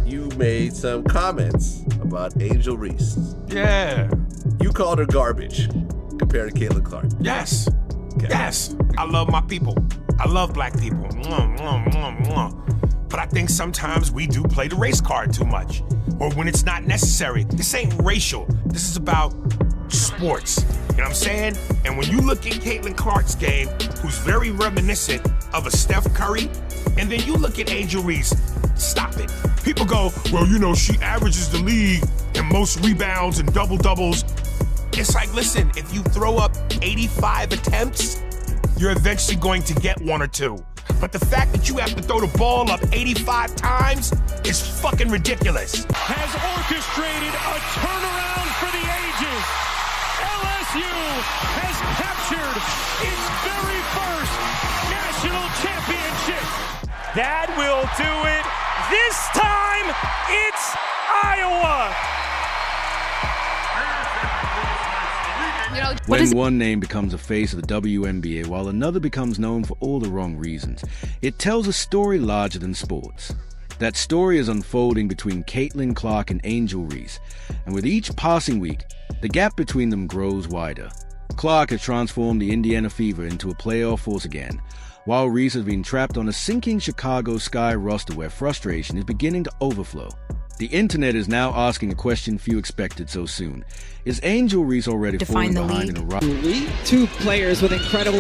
you made some comments about Angel Reese. Yeah. You called her garbage compared to Caitlin Clark. Yes. Okay. Yes. I love my people. I love black people. Mwah, mwah, mwah, mwah. But I think sometimes we do play the race card too much. Or when it's not necessary. This ain't racial. This is about sports. You know what I'm saying? And when you look at Caitlin Clark's game, who's very reminiscent of a Steph Curry, and then you look at Angel Reese, stop it. People go, well, you know, she averages the league in most rebounds and double-doubles. It's like, listen, if you throw up 85 attempts, you're eventually going to get one or two. But the fact that you have to throw the ball up 85 times is fucking ridiculous. Has orchestrated a turnaround for the ages. LSU has captured its very first national championship. That will do it. This time, it's Iowa. When one name becomes a face of the WNBA while another becomes known for all the wrong reasons, it tells a story larger than sports. That story is unfolding between Caitlin Clark and Angel Reese, and with each passing week, the gap between them grows wider. Clark has transformed the Indiana Fever into a playoff force again, while Reese has been trapped on a sinking Chicago Sky roster where frustration is beginning to overflow. The internet is now asking a question few expected so soon. Is Angel Reese already falling behind in a rivalry? Two players with incredible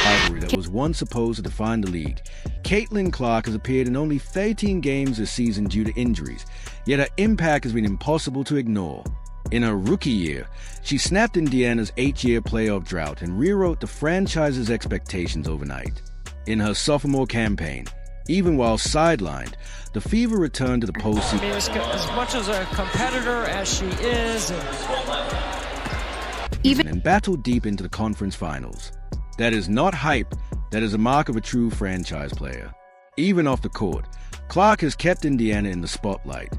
rivalry that was once supposed to define the league. Caitlin Clark has appeared in only 13 games this season due to injuries, yet her impact has been impossible to ignore. In her rookie year, she snapped Indiana's 8-year playoff drought and rewrote the franchise's expectations overnight. In her sophomore campaign, even while sidelined, the Fever returned to the postseason. As much as a competitor as she is, and battled deep into the conference finals. That is not hype, that is a mark of a true franchise player. Even off the court, Clark has kept Indiana in the spotlight.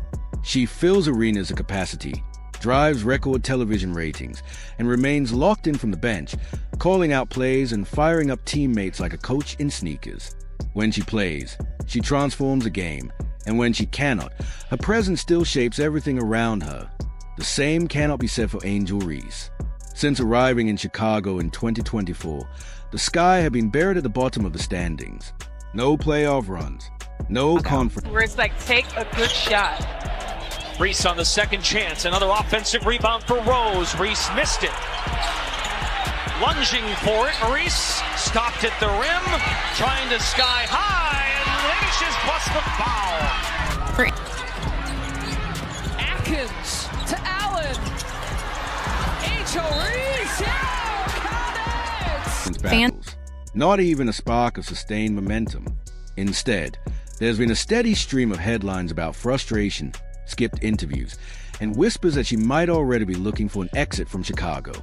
She fills arenas at capacity, drives record television ratings, and remains locked in from the bench, calling out plays and firing up teammates like a coach in sneakers. When she plays, she transforms a game, and when she cannot, her presence still shapes everything around her. The same cannot be said for Angel Reese. Since arriving in Chicago in 2024, the Sky have been buried at the bottom of the standings. No playoff runs, no conference. Where it's like, take a good shot. Reese on the second chance. Another offensive rebound for Rose. Reese missed it. Lunging for it. Reese stopped at the rim, trying to sky high, and finishes plus the foul. Atkins to Allen. Angel Reese, battles. Not even a spark of sustained momentum. Instead, there's been a steady stream of headlines about frustration, skipped interviews, and whispers that she might already be looking for an exit from Chicago.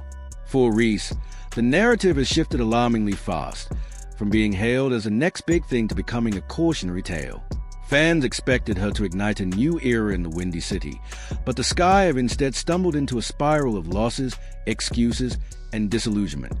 For Reese, the narrative has shifted alarmingly fast, from being hailed as the next big thing to becoming a cautionary tale. Fans expected her to ignite a new era in the Windy City, but the Sky have instead stumbled into a spiral of losses, excuses, and disillusionment.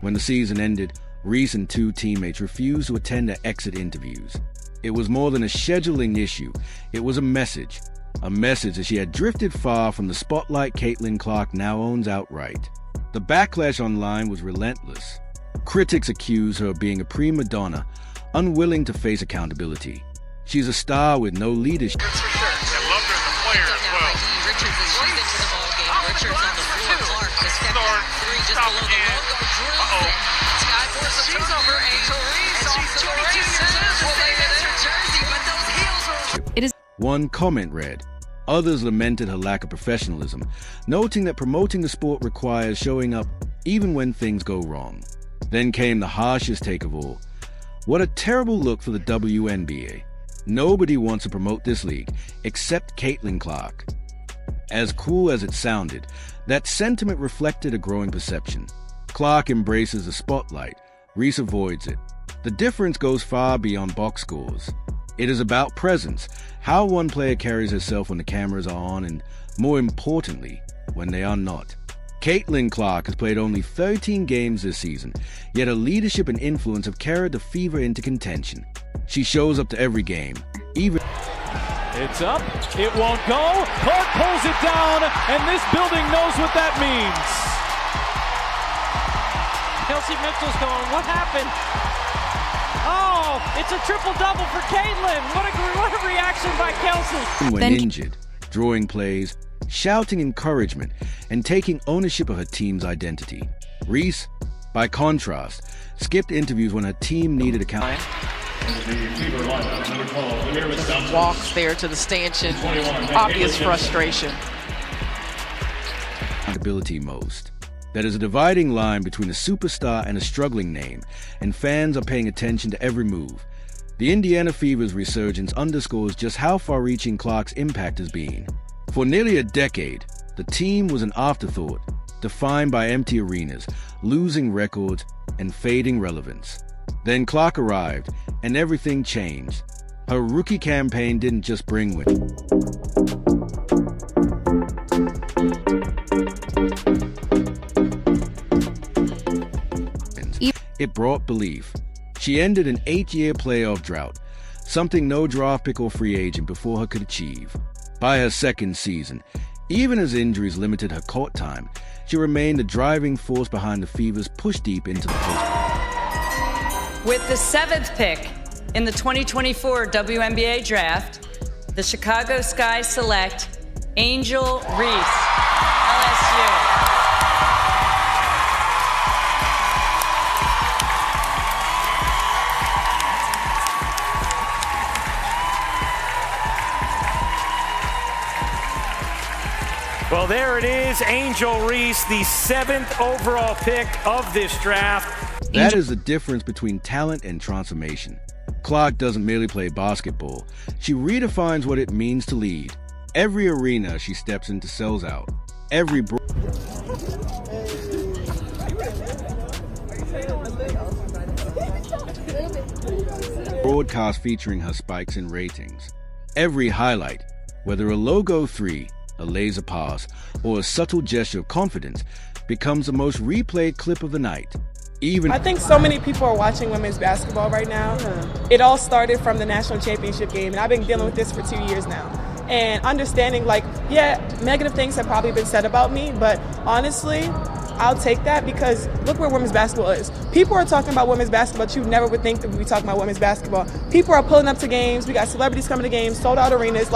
When the season ended, Reese and two teammates refused to attend their exit interviews. It was more than a scheduling issue, it was a message that she had drifted far from the spotlight Caitlin Clark now owns outright. The backlash online was relentless. Critics accuse her of being a prima donna, unwilling to face accountability. She's a star with no leadership. That's for sure. I love her as a player as well. Richards is she's into the ball game. Richards on the floor. Clark has stepped back three just below the logo. Drills it. Sky force a turnover. Angel Reese off to the races. Well, they missed her jersey, but those heels are... It is. One comment read, others lamented her lack of professionalism, noting that promoting the sport requires showing up even when things go wrong. Then came the harshest take of all. What a terrible look for the WNBA. Nobody wants to promote this league, except Caitlin Clark. As cool as it sounded, that sentiment reflected a growing perception. Clark embraces the spotlight, Reese avoids it. The difference goes far beyond box scores. It is about presence, how one player carries herself when the cameras are on, and more importantly, when they are not. Caitlin Clark has played only 13 games this season, yet her leadership and influence have carried the Fever into contention. She shows up to every game, even... It's up. It won't go. Clark pulls it down, and this building knows what that means. Kelsey Mitchell's going, what happened? Oh, it's a triple-double for Caitlin. What a reaction by Kelsey. When injured, drawing plays, shouting encouragement, and taking ownership of her team's identity. Reese, by contrast, skipped interviews when her team needed account. Walks there to the stanchion. Obvious frustration. Accountability most. That is a dividing line between a superstar and a struggling name, and fans are paying attention to every move. The Indiana Fever's resurgence underscores just how far-reaching Clark's impact has been. For nearly a decade, the team was an afterthought, defined by empty arenas, losing records, and fading relevance. Then Clark arrived, and everything changed. Her rookie campaign didn't just bring wins. It brought belief. She ended an 8-year playoff drought, something no draft pick or free agent before her could achieve. By her second season, even as injuries limited her court time, she remained the driving force behind the Fever's push deep into the postseason. With the 7th pick in the 2024 WNBA draft, the Chicago Sky select Angel Reese, LSU. Well, there it is, Angel Reese, the 7th overall pick of this draft. That is the difference between talent and transformation. Clark doesn't merely play basketball. She redefines what it means to lead. Every arena she steps into sells out. Every broadcast featuring her spikes in ratings. Every highlight, whether a logo 3, a laser pass, or a subtle gesture of confidence, becomes the most replayed clip of the night. I think so many people are watching women's basketball right now. It all started from the national championship game, and I've been dealing with this for 2 years now. And understanding, negative things have probably been said about me, but honestly, I'll take that because look where women's basketball is. People are talking about women's basketball, but you never would think that we'd be talking about women's basketball. People are pulling up to games. We got celebrities coming to games, sold out arenas,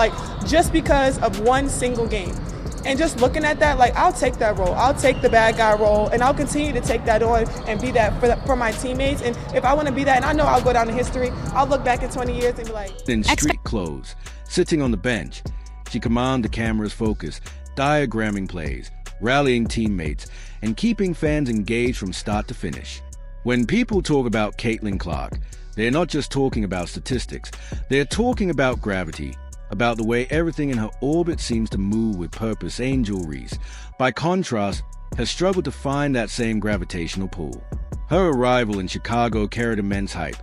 just because of one single game. And just looking at that, I'll take that role. I'll take the bad guy role, and I'll continue to take that on and be that for my teammates. And if I want to be that, and I know I'll go down in history, I'll look back in 20 years and be like... In street clothes, sitting on the bench, she commands the camera's focus, diagramming plays, rallying teammates, and keeping fans engaged from start to finish. When people talk about Caitlin Clark, they're not just talking about statistics. They're talking about gravity, about the way everything in her orbit seems to move with purpose. Angel Reese, by contrast, has struggled to find that same gravitational pull. Her arrival in Chicago carried immense hype,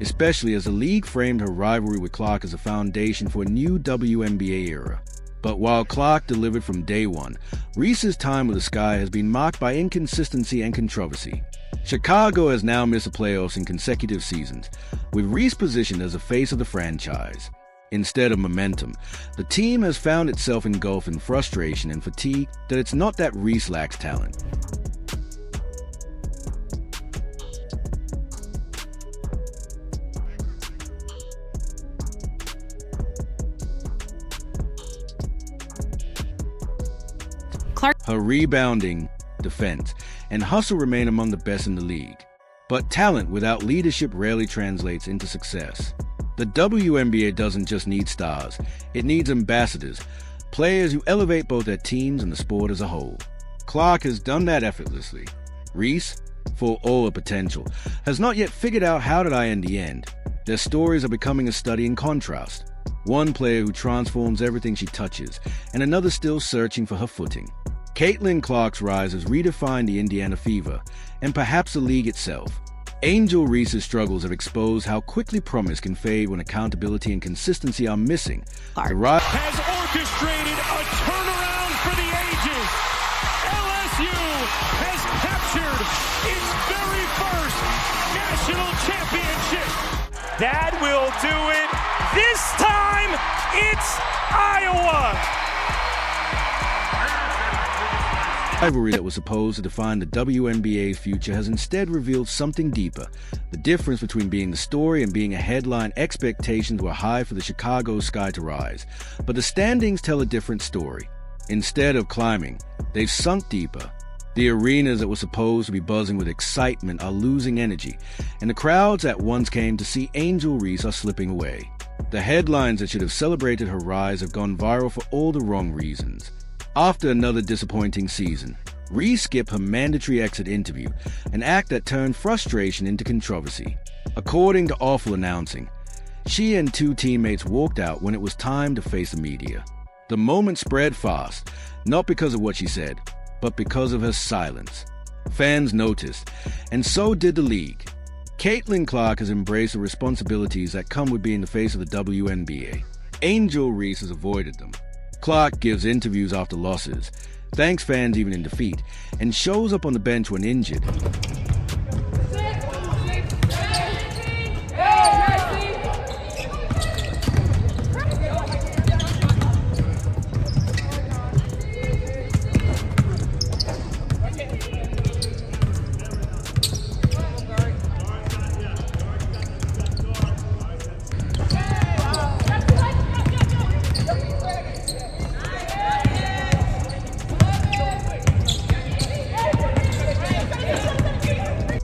especially as the league framed her rivalry with Clark as a foundation for a new WNBA era. But while Clark delivered from day one, Reese's time with the Sky has been marked by inconsistency and controversy. Chicago has now missed the playoffs in consecutive seasons, with Reese positioned as the face of the franchise. Instead of momentum, the team has found itself engulfed in frustration and fatigue that it's not that Reese lacks talent. Her rebounding, defense, and hustle remain among the best in the league. But talent without leadership rarely translates into success. The WNBA doesn't just need stars, it needs ambassadors, players who elevate both their teams and the sport as a whole. Clark has done that effortlessly. Reese, for all her potential, has not yet figured out how did I end the end. Their stories are becoming a study in contrast. One player who transforms everything she touches, and another still searching for her footing. Caitlin Clark's rise has redefined the Indiana Fever, and perhaps the league itself. Angel Reese's struggles have exposed how quickly promise can fade when accountability and consistency are missing. Has orchestrated a turnaround for the ages. LSU has captured its very first national championship. That will do it. This time, it's Iowa. The rivalry that was supposed to define the WNBA's future has instead revealed something deeper. The difference between being the story and being a headline. Expectations were high for the Chicago Sky to rise, but the standings tell a different story. Instead of climbing, they've sunk deeper. The arenas that were supposed to be buzzing with excitement are losing energy, and the crowds that once came to see Angel Reese are slipping away. The headlines that should have celebrated her rise have gone viral for all the wrong reasons. After another disappointing season, Reese skipped her mandatory exit interview, an act that turned frustration into controversy. According to Awful Announcing, she and two teammates walked out when it was time to face the media. The moment spread fast, not because of what she said, but because of her silence. Fans noticed, and so did the league. Caitlin Clark has embraced the responsibilities that come with being the face of the WNBA. Angel Reese has avoided them. Clark gives interviews after losses, thanks fans even in defeat, and shows up on the bench when injured.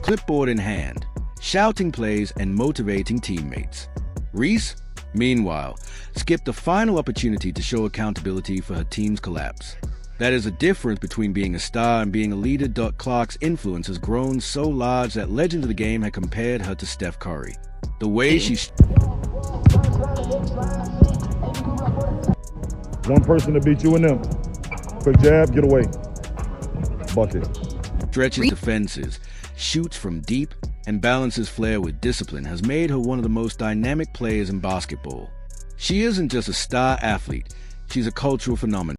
Clipboard in hand, shouting plays and motivating teammates. Reese, meanwhile, skipped the final opportunity to show accountability for her team's collapse. That is the difference between being a star and being a leader. Clark's influence has grown so large that legends of the game had compared her to Steph Curry. The way she one person to beat you and them. Quick jab, get away. Bucket. Stretches defenses, shoots from deep, and balances flair with discipline has made her one of the most dynamic players in basketball. She isn't just a star athlete, she's a cultural phenomenon.